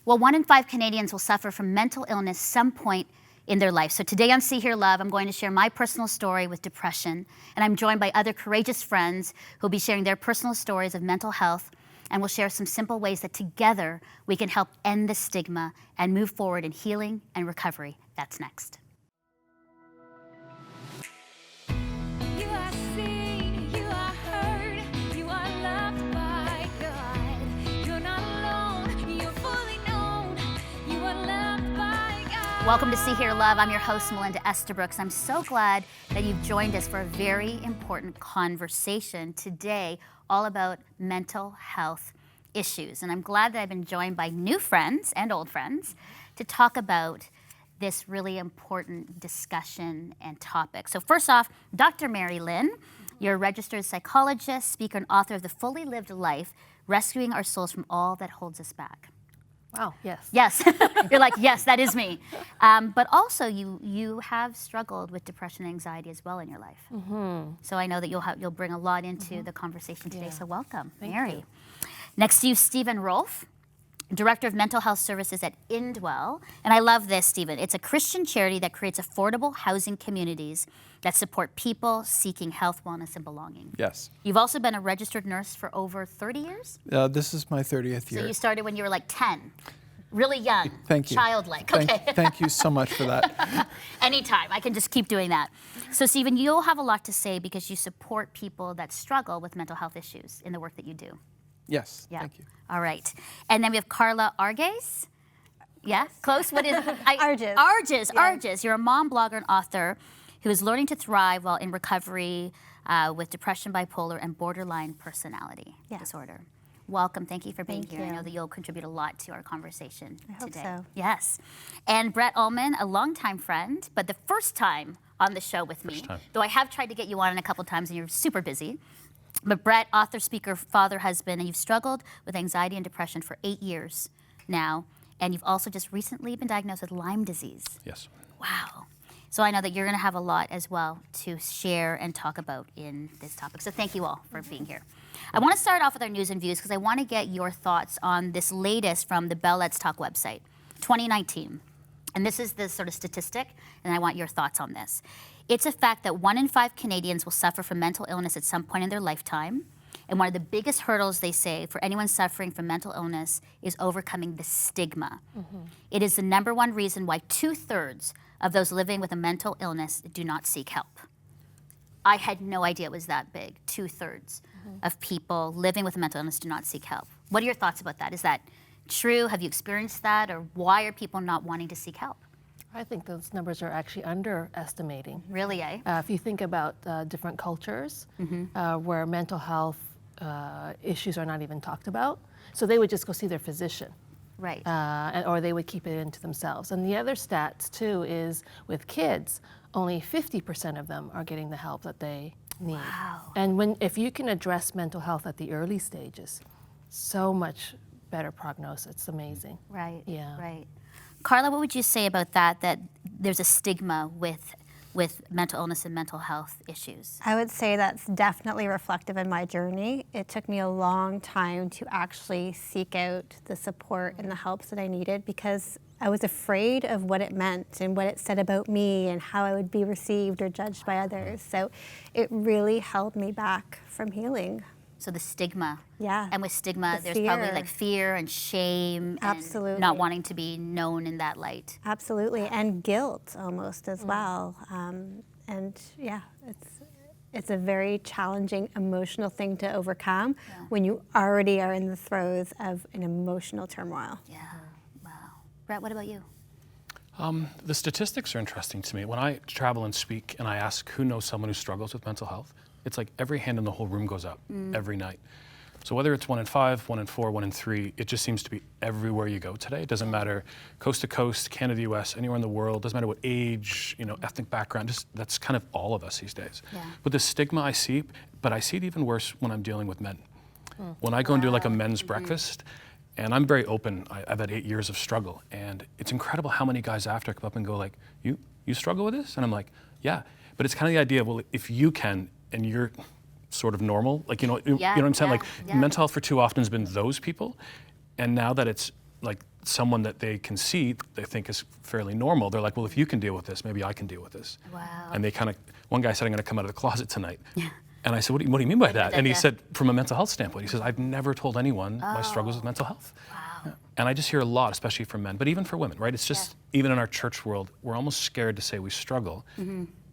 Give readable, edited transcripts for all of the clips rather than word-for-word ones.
Well, 1 in 5 Canadians will suffer from mental illness some point in their life. So today on See Hear Love, I'm going to share my personal story with depression, and I'm joined by other courageous friends who'll be sharing their personal stories of mental health, and we'll share some simple ways that together we can help end the stigma and move forward in healing and recovery. That's next. Welcome to See Hear Love. I'm your host, Melinda Estabrooks. I'm so glad that you've joined us for a very important conversation today, all about mental health issues. And I'm glad that I've been joined by new friends and old friends to talk about this really important discussion and topic. So first off, Dr. Mary Lynn, you're a registered psychologist, speaker, and author of The Fully Lived Life, Rescuing Our Souls from All That Holds Us Back. Wow, yes. Yes, you're like, yes, that is me. But also you have struggled with depression and anxiety as well in your life. Mm-hmm. So I know that you'll bring a lot into the conversation today, so welcome, Mary. You. Next to you, Stephen Rolfe, Director of Mental Health Services at Indwell. And I love this, Stephen. It's a Christian charity that creates affordable housing communities that support people seeking health, wellness, and belonging. Yes. You've also been a registered nurse for over 30 years? This is my 30th year. So you started when you were like 10. Really young. Thank you. Childlike. Okay. Thank you so much for that. Anytime. I can just keep doing that. So, Stephen, you'll have a lot to say because you support people that struggle with mental health issues in the work that you do. Yes. Yeah. Thank you. All right. And then we have Carla Arges. Yeah? Close? What is it? Arges. Arges. Yes. Arges. You're a mom, blogger, and author who is learning to thrive while in recovery with depression, bipolar, and borderline personality disorder. Welcome. Thank you for being here. I know that you'll contribute a lot to our conversation today. I hope so. Yes. And Brett Ullman, a longtime friend, but the first time on the show with me, though I have tried to get you on a couple times and you're super busy. But Brett, author, speaker, father, husband, and you've struggled with anxiety and depression for 8 years now, and you've also just recently been diagnosed with Lyme disease. Yes. Wow. So I know that you're going to have a lot as well to share and talk about in this topic. So thank you all for being here. I want to start off with our news and views because I want to get your thoughts on this latest from the Bell Let's Talk website, 2019. And this is the sort of statistic, and I want your thoughts on this. It's a fact that 1 in 5 Canadians will suffer from mental illness at some point in their lifetime. And one of the biggest hurdles, they say, for anyone suffering from mental illness is overcoming the stigma. Mm-hmm. It is the number one reason why 2/3 of those living with a mental illness do not seek help. I had no idea it was that big. 2/3 of people living with a mental illness do not seek help. What are your thoughts about that? Is that true? Have you experienced that? Or why are people not wanting to seek help? I think those numbers are actually underestimating. Really, eh? If you think about different cultures where mental health issues are not even talked about, so they would just go see their physician. Right. Or they would keep it into themselves. And the other stats too is with kids, only 50% of them are getting the help that they need. Wow. And if you can address mental health at the early stages, so much better prognosis. It's amazing. Right. Yeah. Right. Carla, what would you say about that there's a stigma with mental illness and mental health issues? I would say that's definitely reflective in my journey. It took me a long time to actually seek out the support and the helps that I needed because I was afraid of what it meant and what it said about me and how I would be received or judged by others. So it really held me back from healing. So the stigma. Yeah. And with stigma, there's fear. probably like fear and shame Absolutely. and not wanting to be known in that light. Absolutely. And guilt almost as well. And yeah, it's a very challenging emotional thing to overcome when you already are in the throes of an emotional turmoil. Yeah. Wow. Brett, what about you? The statistics are interesting to me. When I travel and speak and I ask who knows someone who struggles with mental health, it's like every hand in the whole room goes up every night. So whether it's 1 in 5, 1 in 4, 1 in 3, it just seems to be everywhere you go today. It doesn't matter coast to coast, Canada, US, anywhere in the world, doesn't matter what age, ethnic background, just that's kind of all of us these days. Yeah. But the stigma I see, but I see it even worse when I'm dealing with men. When I go and do like a men's breakfast, and I'm very open, I've had 8 years of struggle, and it's incredible how many guys after come up and go like, you struggle with this? And I'm like, yeah. But it's kind of the idea of, well, if you can, and you're sort of normal, like, you know what I'm saying? Mental health for too often has been those people. And now that it's like someone that they can see, they think is fairly normal. They're like, well, if you can deal with this, maybe I can deal with this. Wow. And they kind of, one guy said, I'm going to come out of the closet tonight. And I said, what do you mean by that? And he said, from a mental health standpoint, he says, I've never told anyone my struggles with mental health. Wow. And I just hear a lot, especially from men, but even for women, right? It's just, even in our church world, we're almost scared to say we struggle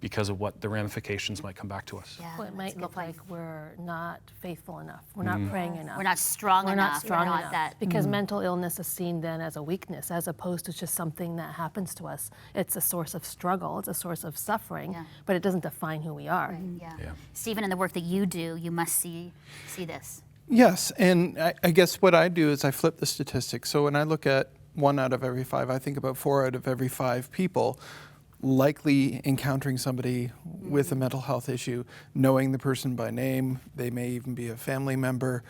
because of what the ramifications might come back to us. Yeah, Well, it that's might a good look point. like we're not faithful enough. We're not praying enough. We're not strong We're enough. not strong We're not enough. that. Because mental illness is seen then as a weakness, as opposed to just something that happens to us. It's a source of struggle. It's a source of suffering, Yeah. but it doesn't define who we are. Yeah. Yeah. Stephen, in the work that you do, you must see this. Yes, and I guess what I do is I flip the statistics. So when I look at 1 out of every 5, I think about 4 out of every 5 people likely encountering somebody with a mental health issue, knowing the person by name. They may even be a family member.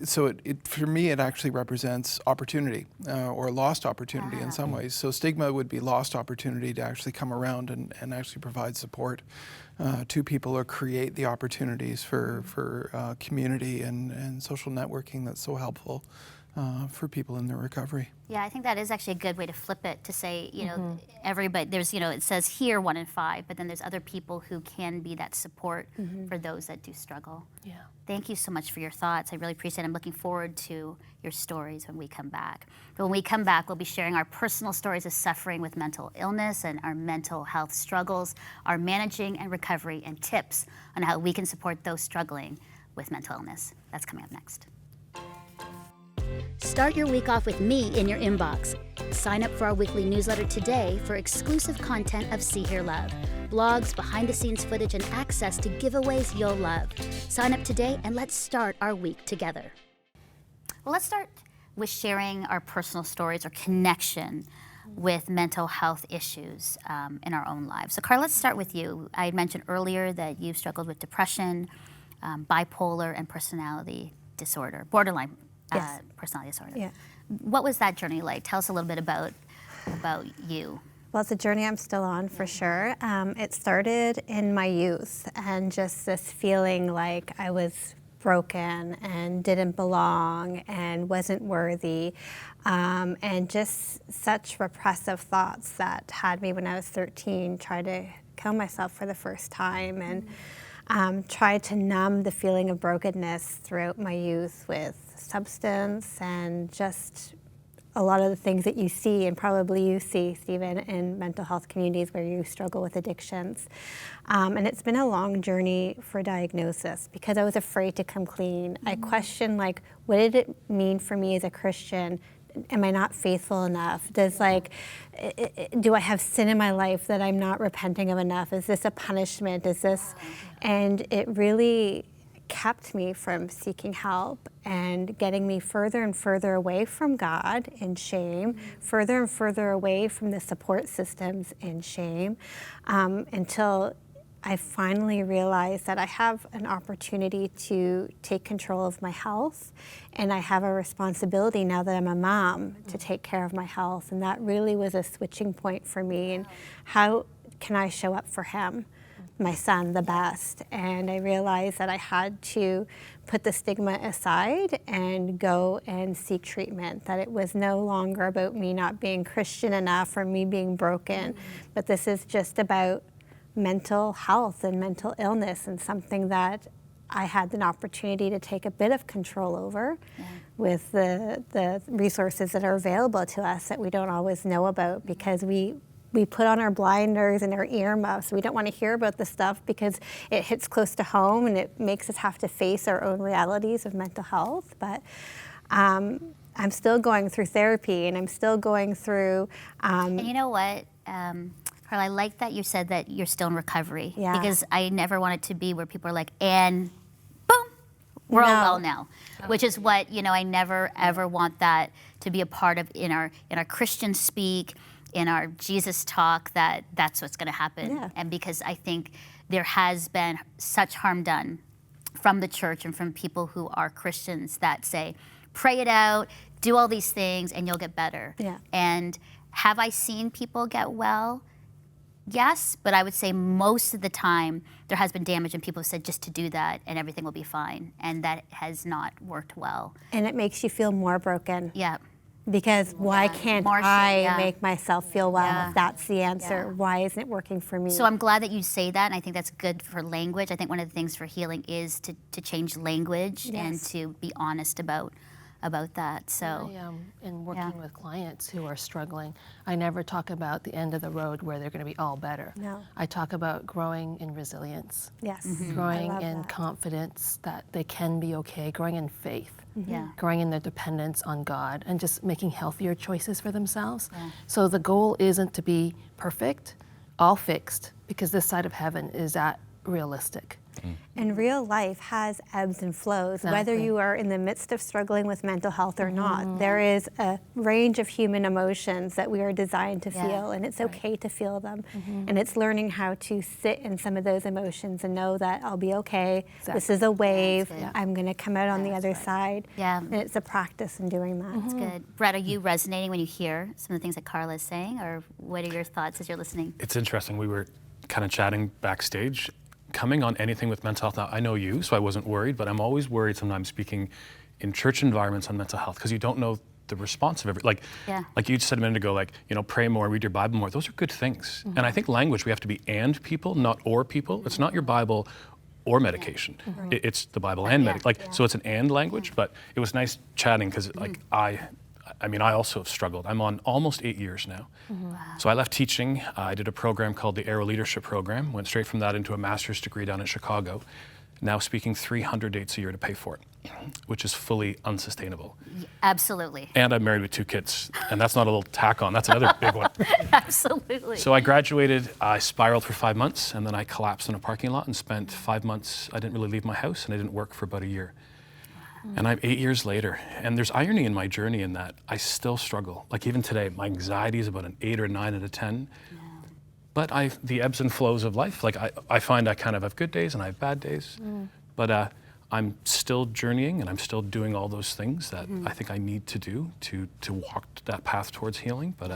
So for me, it actually represents opportunity or lost opportunity in some ways. So stigma would be lost opportunity to actually come around and actually provide support to people or create the opportunities for community and social networking that's so helpful for people in their recovery. Yeah, I think that is actually a good way to flip it, to say, you know, everybody, there's, you know, it says here 1 in 5, but then there's other people who can be that support for those that do struggle. Yeah. Thank you so much for your thoughts. I really appreciate it. I'm looking forward to your stories when we come back. But when we come back, we'll be sharing our personal stories of suffering with mental illness and our mental health struggles, our managing and recovery, and tips on how we can support those struggling with mental illness. That's coming up next. Start your week off with me in your inbox. Sign up for our weekly newsletter today for exclusive content of See Hear Love, blogs, behind-the-scenes footage, and access to giveaways you'll love. Sign up today and let's start our week together. Well, let's start with sharing our personal stories or connection with mental health issues in our own lives. So, Carla, let's start with you. I had mentioned earlier that you've struggled with depression, bipolar, and personality disorder, borderline Yes. personality disorder. Yeah. What was that journey like? Tell us a little bit about you. Well, it's a journey I'm still on for sure. It started in my youth and just this feeling like I was broken and didn't belong and wasn't worthy, and just such repressive thoughts that had me when I was 13 try to kill myself for the first time, and tried to numb the feeling of brokenness throughout my youth with substance and just a lot of the things that you see, and probably you see, Stephen, in mental health communities where you struggle with addictions. And it's been a long journey for diagnosis because I was afraid to come clean. I questioned, like, what did it mean for me as a Christian? Am I not faithful enough? Do I have sin in my life that I'm not repenting of enough? Is this a punishment? And it really kept me from seeking help and getting me further and further away from God in shame, further and further away from the support systems in shame, until I finally realized that I have an opportunity to take control of my health, and I have a responsibility now that I'm a mom to take care of my health. And that really was a switching point for me. And how can I show up for him, my son, the best? And I realized that I had to put the stigma aside and go and seek treatment, that it was no longer about me not being Christian enough or me being broken, but this is just about mental health and mental illness, and something that I had an opportunity to take a bit of control over with the resources that are available to us that we don't always know about, because we put on our blinders and our earmuffs. We don't want to hear about the stuff because it hits close to home and it makes us have to face our own realities of mental health. But I'm still going through therapy, and I'm still going through. And you know what, Carla, I like that you said that you're still in recovery. Yeah. Because I never want it to be where people are like, and boom, we're all No. well now. Which is what, you know, I never ever want that to be a part of in our Christian speak, in our Jesus talk, that's what's going to happen. Yeah. And because I think there has been such harm done from the church and from people who are Christians that say, pray it out, do all these things, and you'll get better. Yeah. And have I seen people get well? yes, but I would say most of the time there has been damage and people have said just to do that and everything will be fine. And that has not worked well. And it makes you feel more broken. Yeah. Because why can't More shame, I yeah. make myself feel well Yeah. if that's the answer? Yeah. Why isn't it working for me? So I'm glad that you say that, and I think that's good for language. I think one of the things for healing is to change language and Yes. to be honest about that. So In working Yeah. with clients who are struggling, I never talk about the end of the road where they're going to be all better. No. I talk about growing in resilience, yes. growing I love in that. confidence that they can be okay, growing in faith, yeah. growing in their dependence on God, and just making healthier choices for themselves. So the goal isn't to be perfect, all fixed, because this side of heaven is that realistic. And real life has ebbs and flows, whether Exactly. you are in the midst of struggling with mental health or not. There is a range of human emotions that we are designed to Yeah. feel, and it's okay to feel them. And it's learning how to sit in some of those emotions and know that I'll be okay. This Exactly. is a wave. good. I'm going to come out on the other side. Yeah. And it's a practice in doing that. That's good. Brett, are you resonating when you hear some of the things that Carla is saying, or what are your thoughts as you're listening? It's interesting. We were kind of chatting backstage. Coming on anything with mental health, now I know you, so I wasn't worried, but I'm always worried sometimes speaking in church environments on mental health because you don't know the response of like you said a minute ago, like, pray more, read your Bible more. Those are good things. And I think language, we have to be and people, not or people. It's not your Bible or medication. It's the Bible and medication. So it's an and language, but it was nice chatting because I mean, I also have struggled. I'm on almost 8 years now. So I left teaching. I did a program called the Arrow Leadership Program, went straight from that into a master's degree down in Chicago. Now speaking 300 dates a year to pay for it, which is fully unsustainable. Absolutely. And I'm married with 2 kids, and that's not a little tack on, that's another big one. Absolutely. So I graduated, I spiraled for 5 months, and then I collapsed in a parking lot and spent 5 months, I didn't really leave my house, and I didn't work for about a year. And I'm 8 years later, and there's irony in my journey in that I still struggle. Like even today, my anxiety is about an 8 or 9 out of 10. But the ebbs and flows of life, like I find I kind of have good days and I have bad days. But I'm still journeying and I'm still doing all those things that I think I need to do to walk that path towards healing. But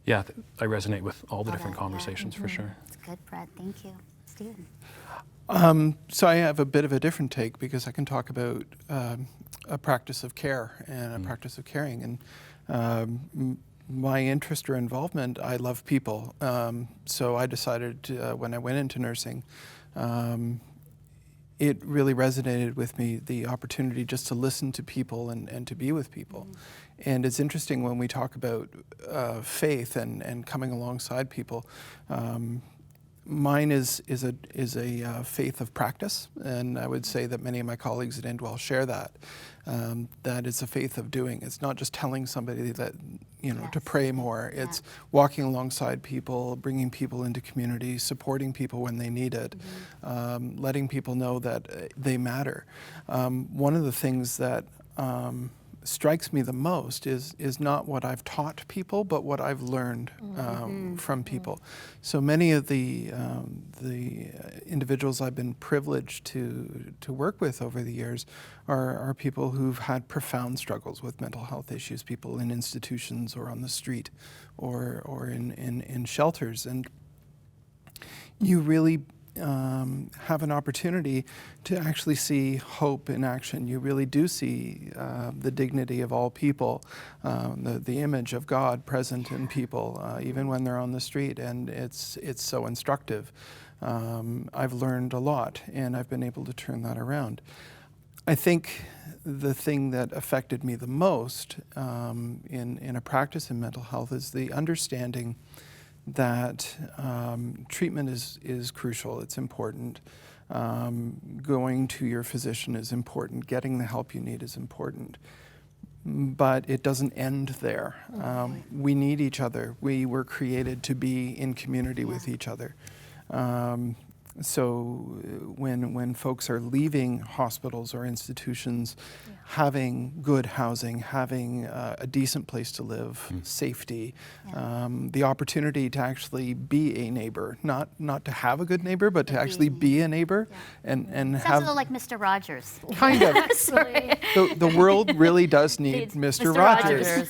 I resonate with all the different conversations for sure. That's good, Brett. Thank you. Steven. So I have a bit of a different take because I can talk about a practice of care and a practice of caring. And my interest or involvement, I love people. So I decided when I went into nursing, it really resonated with me, the opportunity just to listen to people and to be with people. And it's interesting when we talk about faith and coming alongside people. Mine is a faith of practice, and I would say that many of my colleagues at Indwell share that. That it's a faith of doing. It's not just telling somebody that to pray more. It's walking alongside people, bringing people into community, supporting people when they need it, letting people know that they matter. One of the things that strikes me the most is not what I've taught people, but what I've learned from people. So many of the individuals I've been privileged to work with over the years are people who've had profound struggles with mental health issues, people in institutions or on the street or in shelters. And you really have an opportunity to actually see hope in action. You really do see the dignity of all people, the image of God present in people, even when they're on the street, and it's so instructive. I've learned a lot, and I've been able to turn that around. I think the thing that affected me the most in a practice in mental health is the understanding that treatment is crucial, it's important. Going to your physician is important. Getting the help you need is important. But it doesn't end there. We need each other. We were created to be in community with each other. So when folks are leaving hospitals or institutions, having good housing, having a decent place to live, safety, the opportunity to actually be a neighbor, not to have a good neighbor, but to actually be a neighbor and Sounds have a little like Mr. Rogers. kind of. The world really does need Needs Mr. Rogers.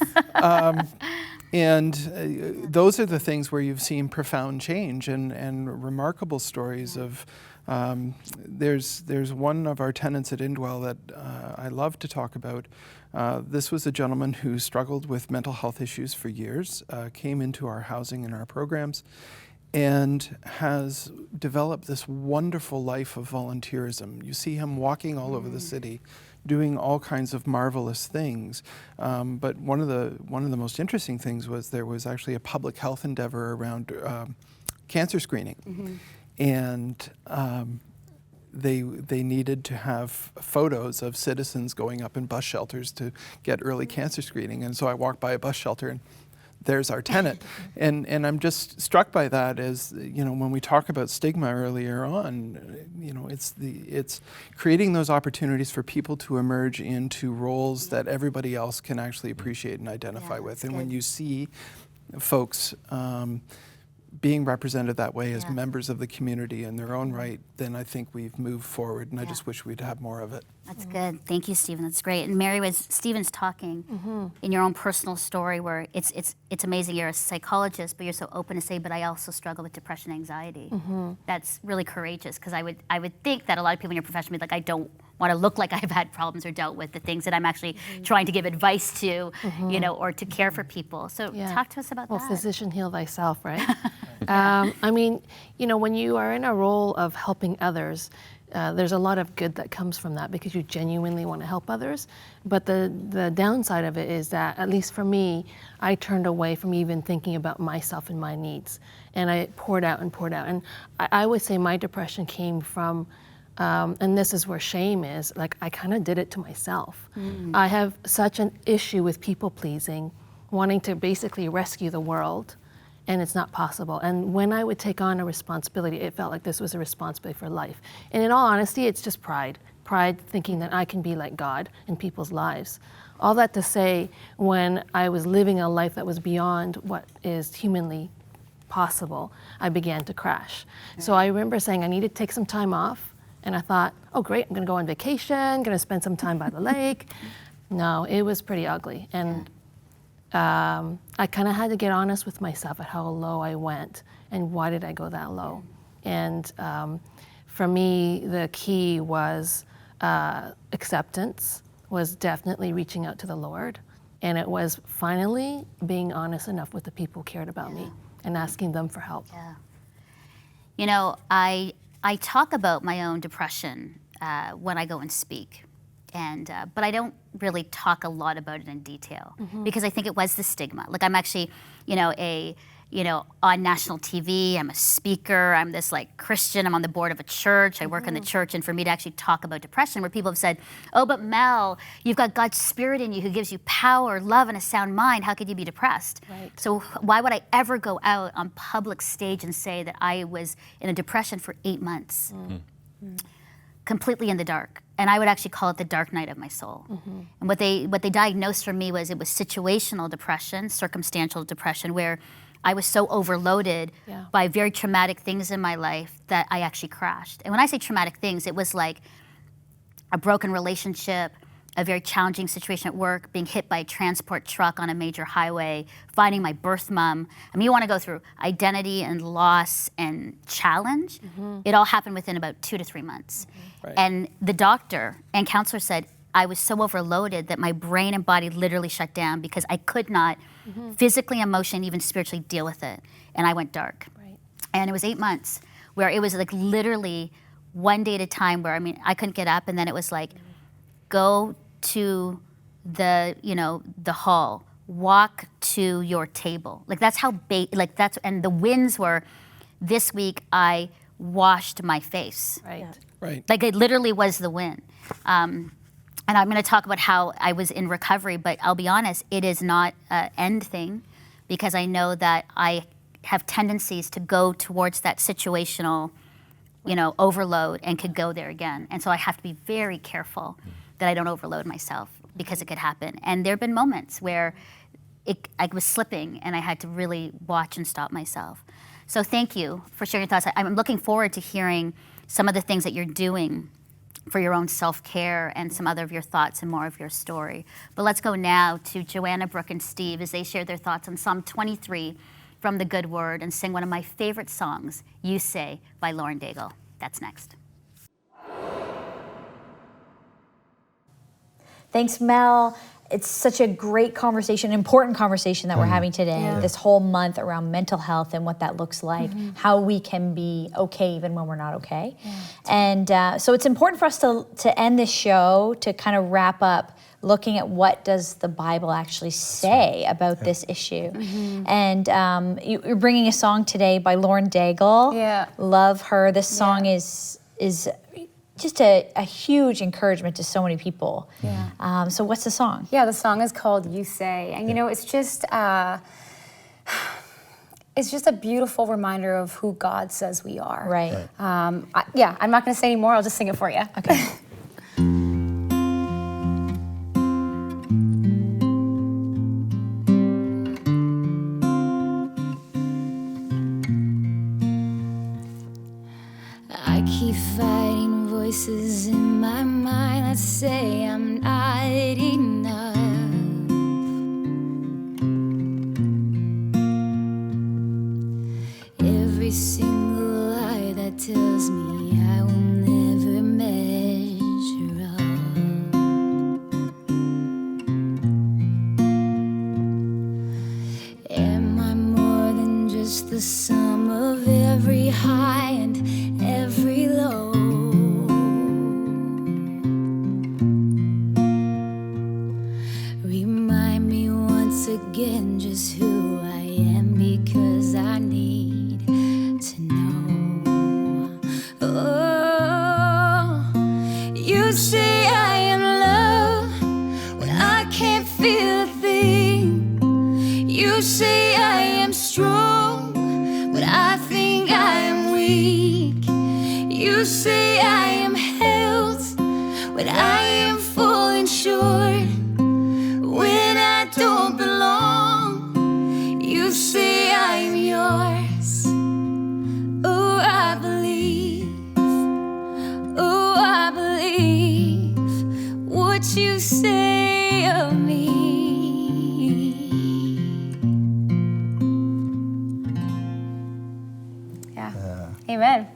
And those are the things where you've seen profound change and remarkable stories of. There's one of our tenants at Indwell that I love to talk about. This was a gentleman who struggled with mental health issues for years, came into our housing and our programs, and has developed this wonderful life of volunteerism. You see him walking all over the city, doing all kinds of marvelous things. But one of the most interesting things was there was actually a public health endeavor around cancer screening. And they needed to have photos of citizens going up in bus shelters to get early cancer screening. And so I walked by a bus shelter and there's our tenant. And I'm just struck by that as, when we talk about stigma earlier on, it's creating those opportunities for people to emerge into roles that everybody else can actually appreciate and identify with. And when you see folks being represented that way as members of the community in their own right, then I think we've moved forward, and I just wish we'd have more of it. That's good. Thank you, Stephen. That's great. And Mary, was Stephen's talking in your own personal story where it's amazing. You're a psychologist, but you're so open to say, but I also struggle with depression, anxiety. That's really courageous, because I would think that a lot of people in your profession would be like, I don't want to look like I've had problems or dealt with the things that I'm actually trying to give advice to, or to care for people. So talk to us about that. Well, physician, heal thyself, right? When you are in a role of helping others, there's a lot of good that comes from that because you genuinely want to help others. But the downside of it is that, at least for me, I turned away from even thinking about myself and my needs. And I poured out and poured out. And I would say my depression came from, and this is where shame is, like I kind of did it to myself. I have such an issue with people pleasing, wanting to basically rescue the world. And it's not possible. And when I would take on a responsibility, it felt like this was a responsibility for life. And in all honesty, it's just pride. Pride thinking that I can be like God in people's lives. All that to say, when I was living a life that was beyond what is humanly possible, I began to crash. So I remember saying I needed to take some time off. And I thought, oh great, I'm gonna go on vacation, gonna spend some time by the lake. No, it was pretty ugly. And I kind of had to get honest with myself at how low I went and why did I go that low. And for me, the key was acceptance, was definitely reaching out to the Lord. And it was finally being honest enough with the people who cared about me and asking them for help. I talk about my own depression when I go and speak. But I don't really talk a lot about it in detail because I think it was the stigma. Like I'm actually, on national TV, I'm a speaker, I'm this like Christian, I'm on the board of a church, I work in the church, and for me to actually talk about depression where people have said, oh, but Mel, you've got God's Spirit in you who gives you power, love, and a sound mind, how could you be depressed? Right. So why would I ever go out on public stage and say that I was in a depression for 8 months? Completely in the dark. And I would actually call it the dark night of my soul. And what they diagnosed for me was it was situational depression, circumstantial depression, where I was so overloaded by very traumatic things in my life that I actually crashed. And when I say traumatic things, it was like a broken relationship, a very challenging situation at work, being hit by a transport truck on a major highway, finding my birth mom. I mean, you want to go through identity and loss and challenge. It all happened within about 2 to 3 months. Right. And the doctor and counselor said I was so overloaded that my brain and body literally shut down because I could not physically, emotionally, even spiritually deal with it. And I went dark. Right. And it was 8 months where it was like literally one day at a time where, I couldn't get up, and then it was like, go to the hall, walk to your table. Like that's how and the wins were, this week I washed my face. Right. Right. Like it literally was the win. And I'm going to talk about how I was in recovery, but I'll be honest, it is not an end thing because I know that I have tendencies to go towards that situational, overload and could go there again. And so I have to be very careful that I don't overload myself because it could happen. And there have been moments where I was slipping and I had to really watch and stop myself. So thank you for sharing your thoughts. I'm looking forward to hearing some of the things that you're doing for your own self-care and some other of your thoughts and more of your story. But let's go now to Joanna, Brooke, and Steve as they share their thoughts on Psalm 23 from the Good Word and sing one of my favorite songs, You Say by Lauren Daigle. That's next. Thanks, Mel. It's such a great conversation, important conversation that we're having today, this whole month around mental health and what that looks like, how we can be okay even when we're not okay. And so it's important for us to end this show, to kind of wrap up looking at what does the Bible actually say about this issue. And you're bringing a song today by Lauren Daigle. Yeah. Love her. This song is just a huge encouragement to so many people. Yeah. So what's the song? Yeah, the song is called You Say. And it's just a beautiful reminder of who God says we are. Right. I'm not going to say any more. I'll just sing it for you. Okay. I keep fighting voices in my mind that say I'm not enough. Every single lie that tells me I will never measure up. Am I more than just the sum of every high and every low? Remind me once again just who I am, because I need to know. Oh, you say I am love when I can't feel a thing. You say I am strong when I think I am weak. You say I am health when I am falling short. When I don't belong, you say I am yours. Oh, I believe. Oh, I believe what you say of me. Amen.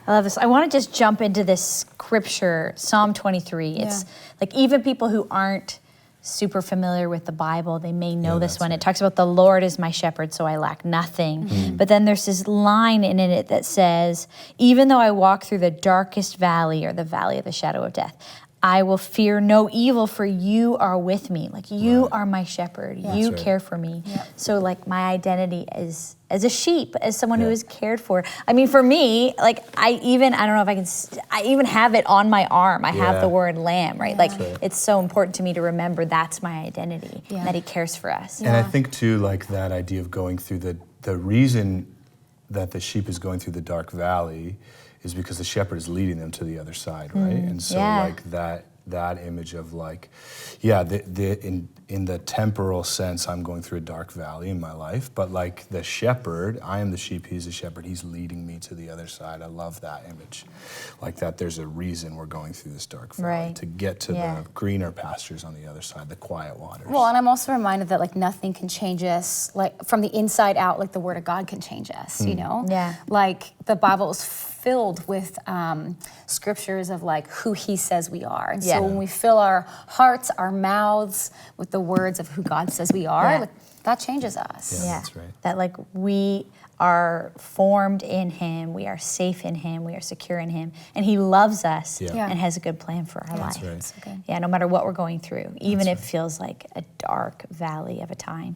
I love this. I want to just jump into this scripture, Psalm 23. It's like even people who aren't super familiar with the Bible, they may know this one. It talks about the Lord is my shepherd, so I lack nothing. But then there's this line in it that says, even though I walk through the darkest valley or the valley of the shadow of death, I will fear no evil, for you are with me. Like you are my shepherd. You care for me. So like my identity is as a sheep, as someone who is cared for. I mean, for me, like I even have it on my arm. I have the word lamb, right? Like it's so important to me to remember that's my identity, that he cares for us. And I think too, like that idea of going through the reason that the sheep is going through the dark valley is because the shepherd is leading them to the other side, right? And so like that image of like, in the temporal sense, I'm going through a dark valley in my life, but like the shepherd, I am the sheep, he's the shepherd, he's leading me to the other side. I love that image. Like that there's a reason we're going through this dark valley, to get to the greener pastures on the other side, the quiet waters. Well, and I'm also reminded that like nothing can change us, like from the inside out, like the Word of God can change us, you know? Yeah. Like the Bible is filled with scriptures of like who he says we are. And so when we fill our hearts, our mouths with the words of who God says we are, like, that changes us. Yeah, that's right. That like we are formed in him, we are safe in him, we are secure in him, and he loves us and has a good plan for our life. That's right. Yeah, no matter what we're going through, even if it feels like a dark valley of a time.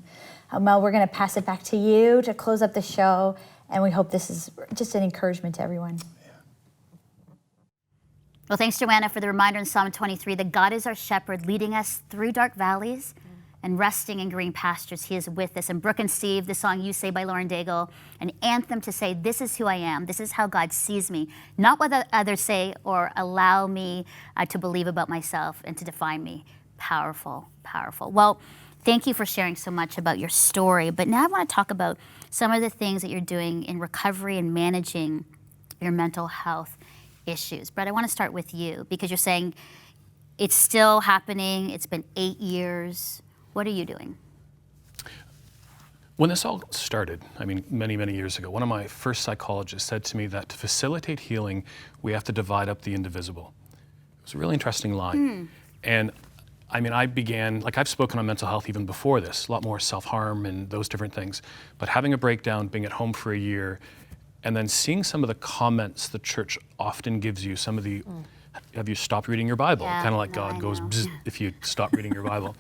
Mel, we're going to pass it back to you to close up the show, and we hope this is just an encouragement to everyone. Well, thanks, Joanna, for the reminder in Psalm 23 that God is our shepherd, leading us through dark valleys and resting in green pastures. He is with us. And Brooke and Steve, the song You Say by Lauren Daigle, an anthem to say, this is who I am. This is how God sees me. Not what others say or allow me to believe about myself and to define me. Powerful, powerful. Well, thank you for sharing so much about your story. But now I want to talk about some of the things that you're doing in recovery and managing your mental health issues. Brett, I want to start with you because you're saying it's still happening. It's been 8 years. What are you doing? When this all started, I mean, many, many years ago, one of my first psychologists said to me that to facilitate healing, we have to divide up the indivisible. It was a really interesting line. And I mean, I began, like I've spoken on mental health even before this, a lot more self-harm and those different things. But having a breakdown, being at home for a year, and then seeing some of the comments the church often gives you, some of the, have you stopped reading your Bible? Yeah, Kind of like no, God I goes, know. bzz, if you stop reading your Bible.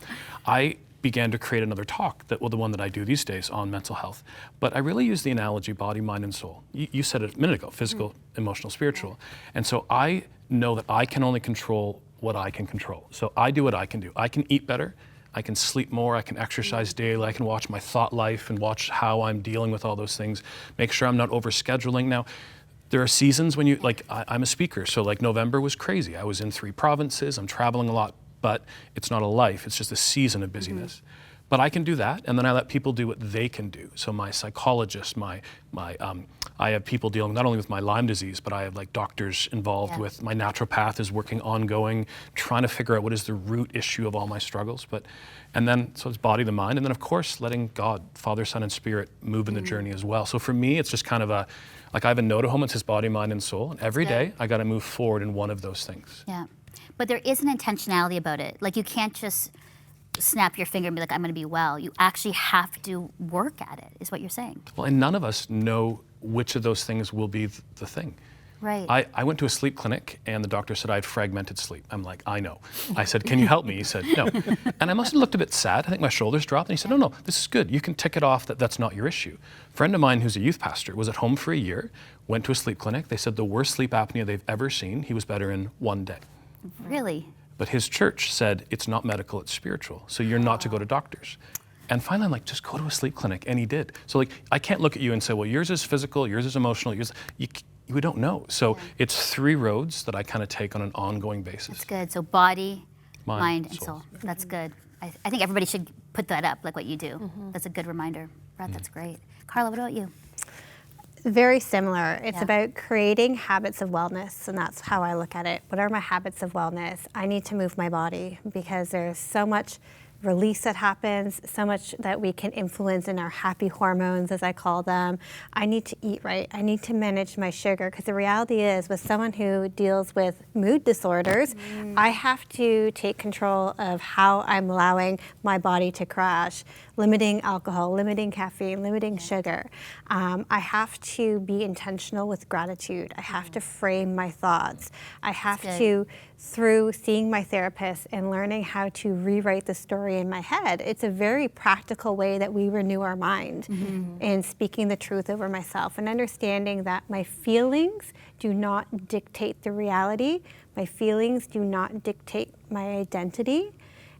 I began to create another talk, that, well, the one that I do these days on mental health. But I really use the analogy body, mind, and soul. You said it a minute ago, physical, emotional, spiritual. And so I know that I can only control what I can control. So I do what I can do. I can eat better, I can sleep more, I can exercise daily, I can watch my thought life and watch how I'm dealing with all those things, make sure I'm not overscheduling. Now, there are seasons when you, like I'm a speaker, so like November was crazy. I was in 3 provinces, I'm traveling a lot, but it's not a life, it's just a season of busyness. But I can do that, and then I let people do what they can do. So my psychologist, I have people dealing not only with my Lyme disease, but I have like doctors involved with, my naturopath is working ongoing, trying to figure out what is the root issue of all my struggles. And then, so it's body, the mind, and then of course, letting God, Father, Son, and Spirit move in the journey as well. So for me, it's just kind of like I have a note at home, it says body, mind, and soul, and every day I gotta move forward in one of those things. Yeah. But there is an intentionality about it. Like you can't just snap your finger and be like, I'm going to be well. You actually have to work at it, is what you're saying. Well, and none of us know which of those things will be the thing. Right. I went to a sleep clinic and the doctor said I had fragmented sleep. I'm like, I know. I said, can you help me? He said, no. And I must have looked a bit sad. I think my shoulders dropped. And he said, no, this is good. You can tick it off that that's not your issue. A friend of mine who's a youth pastor was at home for a year, went to a sleep clinic. They said the worst sleep apnea they've ever seen. He was better in 1 day. Really? But his church said, it's not medical, it's spiritual. So you're not to go to doctors. And finally, I'm like, just go to a sleep clinic. And he did. So like, I can't look at you and say, well, yours is physical, yours is emotional, we don't know. So it's 3 roads that I kind of take on an ongoing basis. That's good. So body, mind, and soul. That's good. I think everybody should put that up, like what you do. That's a good reminder. Brett, that's great. Carla, what about you? Very similar. It's about creating habits of wellness, and that's how I look at it. What are my habits of wellness? I need to move my body because there's so much release that happens, so much that we can influence in our happy hormones, as I call them. I need to eat right. I need to manage my sugar, because the reality is with someone who deals with mood disorders, I have to take control of how I'm allowing my body to crash, limiting alcohol, limiting caffeine, limiting sugar. I have to be intentional with gratitude. I have to frame my thoughts. I have to, through seeing my therapist and learning how to rewrite the story in my head, it's a very practical way that we renew our mind in speaking the truth over myself and understanding that my feelings do not dictate the reality. My feelings do not dictate my identity.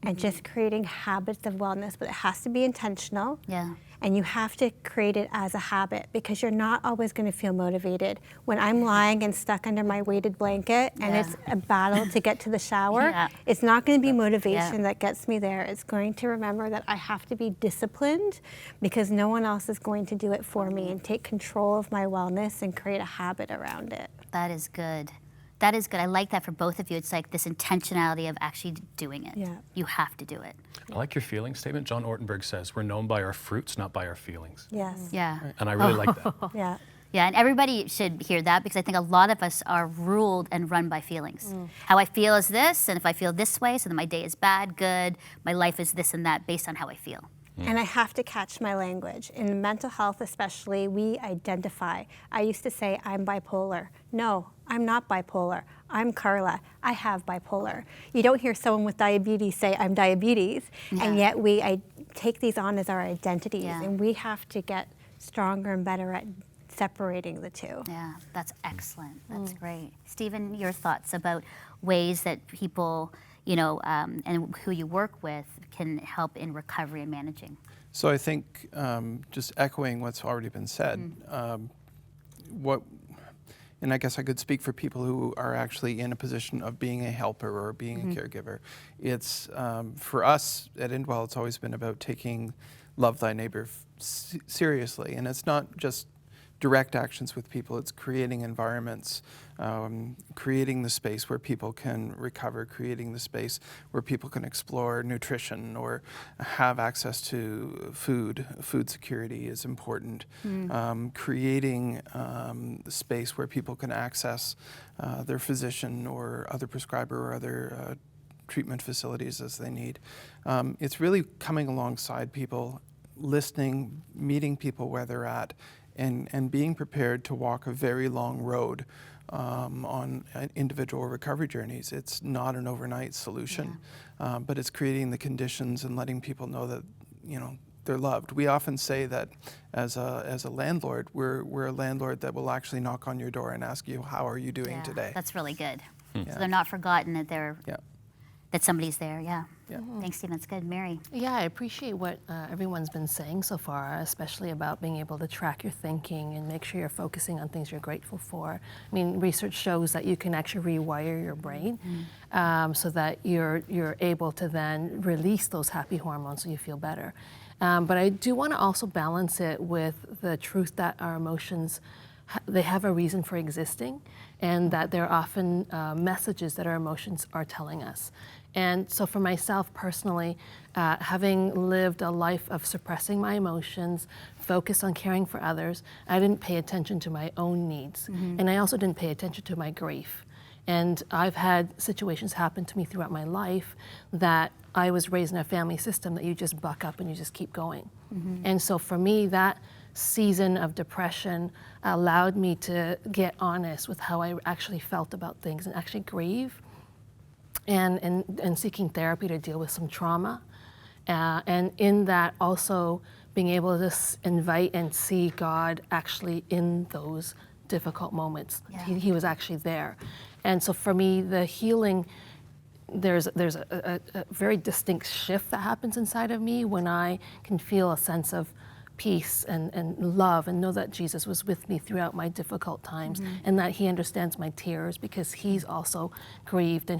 And just creating habits of wellness, but it has to be intentional. Yeah. And you have to create it as a habit, because you're not always going to feel motivated. When I'm lying and stuck under my weighted blanket and it's a battle to get to the shower, it's not going to be motivation that gets me there. It's going to remember that I have to be disciplined, because no one else is going to do it for me, and take control of my wellness and create a habit around it. That is good. That is good. I like that for both of you. It's like this intentionality of actually doing it. Yeah. You have to do it. I like your feeling statement. John Ortenberg says, we're known by our fruits, not by our feelings. Yes. Yeah. And I really like that. Yeah. Yeah, and everybody should hear that, because I think a lot of us are ruled and run by feelings. How I feel is this, and if I feel this way, so then my day is bad, good, my life is this and that based on how I feel. And I have to catch my language. In mental health especially, we identify. I used to say, I'm bipolar. No, I'm not bipolar. I'm Carla. I have bipolar. You don't hear someone with diabetes say, I'm diabetes, and yet I take these on as our identities, and we have to get stronger and better at separating the two. Yeah, that's excellent. That's great. Stephen, your thoughts about ways that people, and who you work with can help in recovery and managing? So I think just echoing what's already been said, and I guess I could speak for people who are actually in a position of being a helper or being a caregiver. It's, for us at Indwell, it's always been about taking love thy neighbor seriously. And it's not just direct actions with people. It's creating environments, creating the space where people can recover, creating the space where people can explore nutrition or have access to food. Food security is important. Creating the space where people can access their physician or other prescriber or other treatment facilities as they need. It's really coming alongside people, listening, meeting people where they're at, and being prepared to walk a very long road on individual recovery journeys. It's not an overnight solution, but it's creating the conditions and letting people know that, you know, they're loved. We often say that as a landlord, we're a landlord that will actually knock on your door and ask you, how are you doing today? That's really good. So they're not forgotten that that somebody's there. Yeah. Thanks, Stephen. That's good. Mary. Yeah, I appreciate what everyone's been saying so far, especially about being able to track your thinking and make sure you're focusing on things you're grateful for. I mean, research shows that you can actually rewire your brain so that you're able to then release those happy hormones so you feel better. But I do want to also balance it with the truth that our emotions, they have a reason for existing, and that they're often messages that our emotions are telling us. And so for myself personally, having lived a life of suppressing my emotions, focused on caring for others, I didn't pay attention to my own needs. And I also didn't pay attention to my grief. And I've had situations happen to me throughout my life that I was raised in a family system that you just buck up and you just keep going. And so for me, that season of depression allowed me to get honest with how I actually felt about things and actually grieve, and seeking therapy to deal with some trauma. And in that also being able to invite and see God actually in those difficult moments. He was actually there. And so for me, the healing, there's a very distinct shift that happens inside of me when I can feel a sense of peace and love, and know that Jesus was with me throughout my difficult times, and that he understands my tears because he's also grieved, and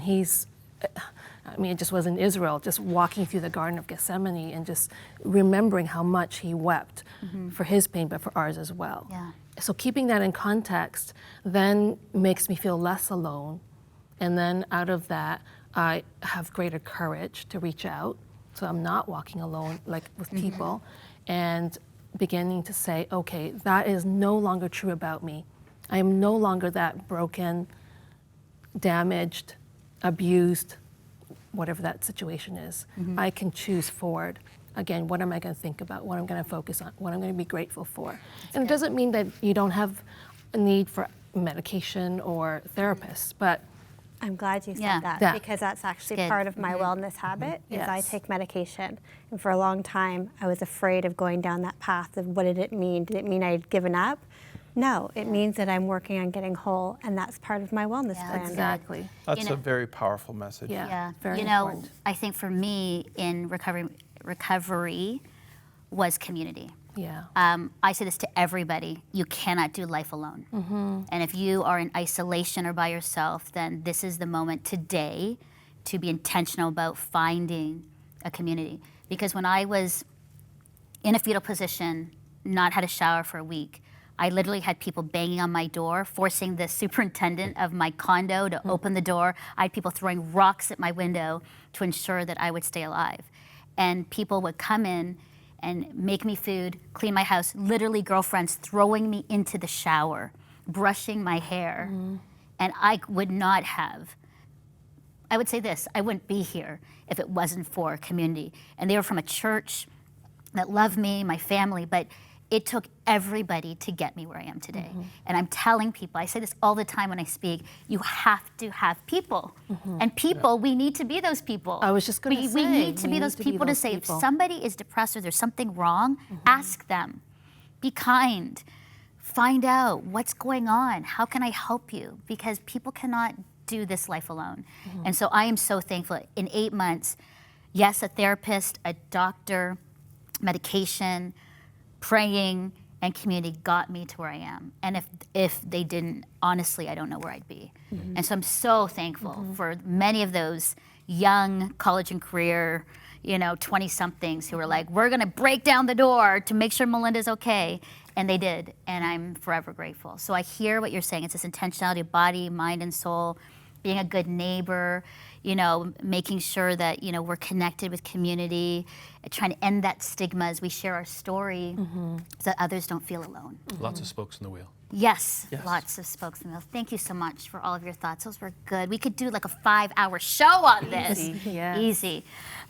I mean, it just was in Israel, just walking through the Garden of Gethsemane and just remembering how much he wept for his pain, but for ours as well. So keeping that in context then makes me feel less alone. And then out of that, I have greater courage to reach out. So I'm not walking alone, like with people, and beginning to say, okay, that is no longer true about me. I am no longer that broken, damaged, abused, whatever that situation is. I can choose forward. Again, what am I going to think about? What I'm going to focus on? What I'm going to be grateful for? And it doesn't mean that you don't have a need for medication or therapists, but I'm glad you said that, because that's actually part of my wellness habit is I take medication. And for a long time, I was afraid of going down that path of what did it mean? Did it mean I'd given up? No, it means that I'm working on getting whole, and that's part of my wellness plan. Exactly. That's a very powerful message. Very you know, important. I think for me in recovery was community. I say this to everybody: you cannot do life alone. And if you are in isolation or by yourself, then this is the moment today to be intentional about finding a community. Because when I was in a fetal position, not had a shower for a week, I literally had people banging on my door, forcing the superintendent of my condo to open the door. I had people throwing rocks at my window to ensure that I would stay alive. And people would come in and make me food, clean my house, literally girlfriends throwing me into the shower, brushing my hair. And I would not have, I would say this, I wouldn't be here if it wasn't for community. And they were from a church that loved me, my family, but it took everybody to get me where I am today. And I'm telling people, I say this all the time when I speak, you have to have people. And people, we need to be those people. I was just going to say. We need to be those people to say, if somebody is depressed or there's something wrong, ask them. Be kind. Find out what's going on. How can I help you? Because people cannot do this life alone. And so I am so thankful. In 8 months, yes, a therapist, a doctor, medication, praying, and community got me to where I am. And if they didn't, honestly, I don't know where I'd be. And so I'm so thankful for many of those young college and career, 20-somethings who were like, we're going to break down the door to make sure Melinda's okay. And they did, and I'm forever grateful. So I hear what you're saying. It's this intentionality of body, mind, and soul, being a good neighbor, making sure that, we're connected with community, trying to end that stigma as we share our story so that others don't feel alone. Lots of spokes in the wheel. Yes, lots of spokes in the wheel. Thank you so much for all of your thoughts. Those were good. We could do like a 5-hour show on this. Easy.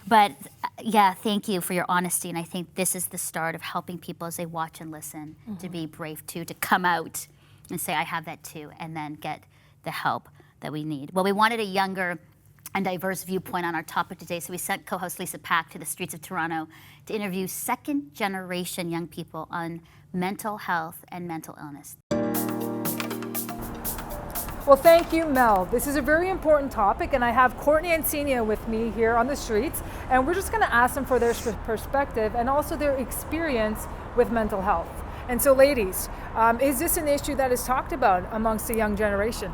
But yeah, thank you for your honesty. And I think this is the start of helping people as they watch and listen to be brave too, to come out and say, I have that too, and then get the help that we need. Well, we wanted a younger and diverse viewpoint on our topic today, so we sent co-host Lisa Pack to the streets of Toronto to interview second-generation young people on mental health and mental illness. Well, thank you, Mel. This is a very important topic, and I have Courtney and Senia with me here on the streets, and we're just going to ask them for their perspective and also their experience with mental health. And so, ladies, is this an issue that is talked about amongst the young generation?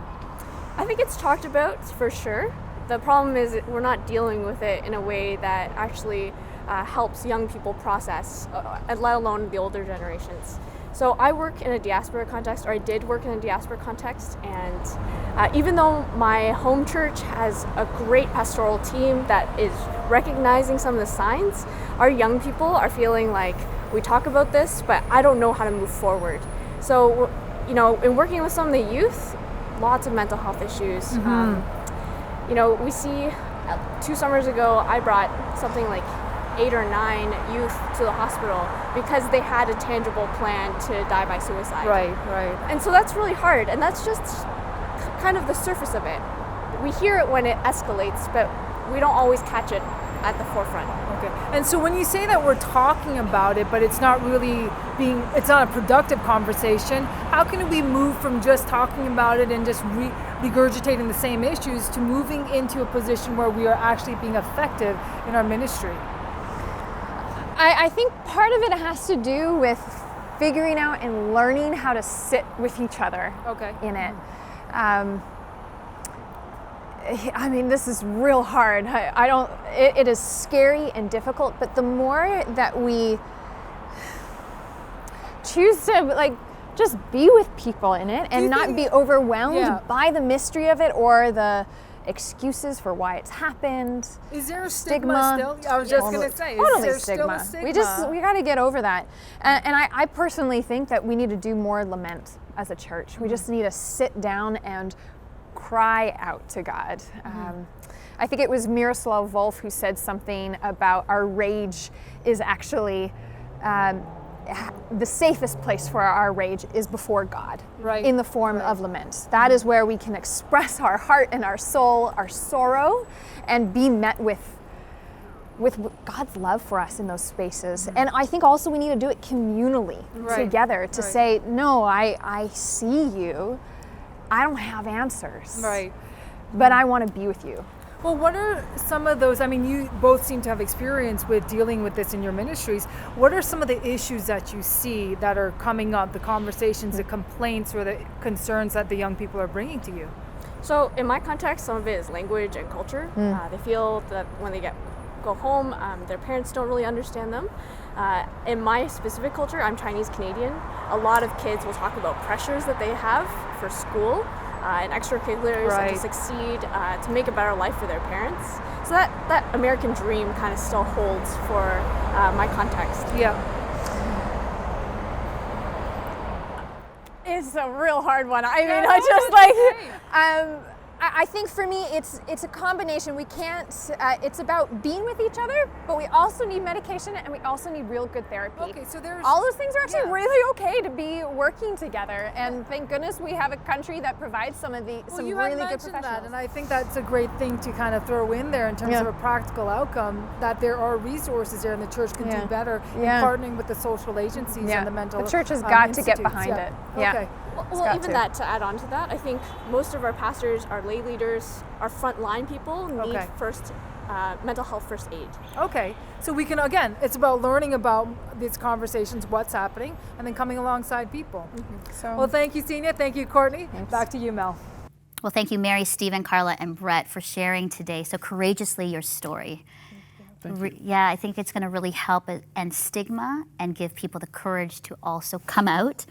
I think it's talked about for sure. The problem is we're not dealing with it in a way that actually helps young people process, let alone the older generations. So I work in a diaspora context, or I did work in a diaspora context, and even though my home church has a great pastoral team that is recognizing some of the signs, our young people are feeling like we talk about this, but I don't know how to move forward. So, in working with some of the youth, lots of mental health issues. We see 2 summers ago, I brought something like 8 or 9 youth to the hospital because they had a tangible plan to die by suicide. Right. And so that's really hard, and that's just kind of the surface of it. We hear it when it escalates, but we don't always catch it at the forefront. Okay. And so when you say that we're talking about it, but it's not really it's not a productive conversation, how can we move from just talking about it and just regurgitating the same issues to moving into a position where we are actually being effective in our ministry? I think part of it has to do with figuring out and learning how to sit with each other in it. This is real hard. It is scary and difficult, but the more that we choose to just be with people in it and not be overwhelmed by the mystery of it or the excuses for why it's happened. Is there a stigma still? I was just going to say, is there still a stigma? We got to get over that. And I personally think that we need to do more lament as a church. We just need to sit down and cry out to God. I think it was Miroslav Volf who said something about our rage is actually the safest place for our rage is before God, in the form of lament. That is where we can express our heart and our soul, our sorrow, and be met with God's love for us in those spaces. And I think also we need to do it communally together to say, no, I see you. I don't have answers. But I want to be with you. Well, what are some of those, you both seem to have experience with dealing with this in your ministries. What are some of the issues that you see that are coming up, the conversations, the complaints, or the concerns that the young people are bringing to you? So in my context, some of it is language and culture. They feel that when they go home, their parents don't really understand them. In my specific culture, I'm Chinese Canadian. A lot of kids will talk about pressures that they have for school and extracurriculars and to succeed, to make a better life for their parents. So that American dream kind of still holds for my context. It's a real hard one. I think for me, it's a combination. We can't. It's about being with each other, but we also need medication and we also need real good therapy. Okay, so there's all those things are actually really okay to be working together. And thank goodness we have a country that provides some really good professionals. That, and I think that's a great thing to kind of throw in there in terms of a practical outcome. That there are resources there, and the church can do better in partnering with the social agencies and the mental. The church has got to get behind it. Okay. Well, even that, to add on to that, I think most of our pastors, our lay leaders, our frontline people need mental health first aid. Okay, so we can, again, it's about learning about these conversations, what's happening, and then coming alongside people. Well, thank you, Senia. Thank you, Courtney. Thanks. Back to you, Mel. Well, thank you, Mary, Stephen, Carla, and Brett for sharing today so courageously your story. Yeah, I think it's going to really help end stigma and give people the courage to also come out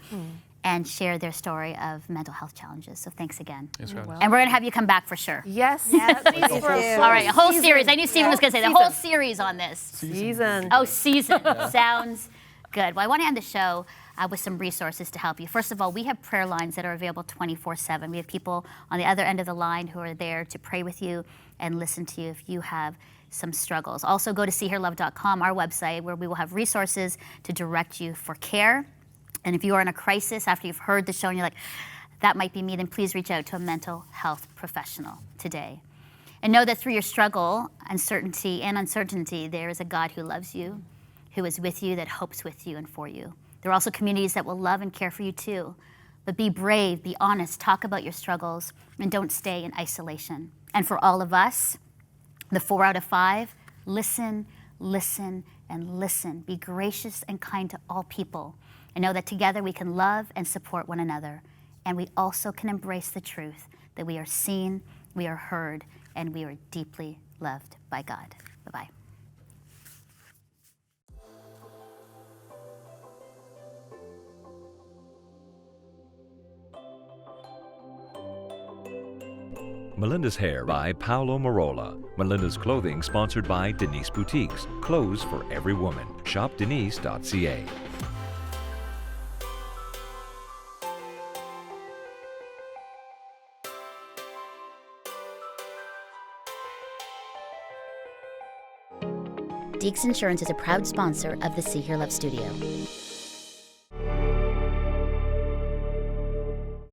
and share their story of mental health challenges. So thanks again. Thanks for having us. And we're going to have you come back for sure. Yes. All right, a whole series. I knew Stephen was going to say the whole series on this. Season. Oh, season. Sounds good. Well, I want to end the show with some resources to help you. First of all, we have prayer lines that are available 24/7. We have people on the other end of the line who are there to pray with you and listen to you if you have some struggles. Also, go to seeherlove.com, our website, where we will have resources to direct you for care. And if you are in a crisis after you've heard the show and you're like, that might be me, then please reach out to a mental health professional today. And know that through your struggle, uncertainty, there is a God who loves you, who is with you, that hopes with you and for you. There are also communities that will love and care for you too. But be brave, be honest, talk about your struggles, and don't stay in isolation. And for all of us, the 4 out of 5, listen, listen, and listen. Be gracious and kind to all people. And know that together we can love and support one another. And we also can embrace the truth that we are seen, we are heard, and we are deeply loved by God. Bye-bye. Melinda's Hair by Paolo Marola. Melinda's Clothing sponsored by Denise Boutiques. Clothes for every woman. Shop denise.ca. Deeks Insurance is a proud sponsor of the See Here Love Studio.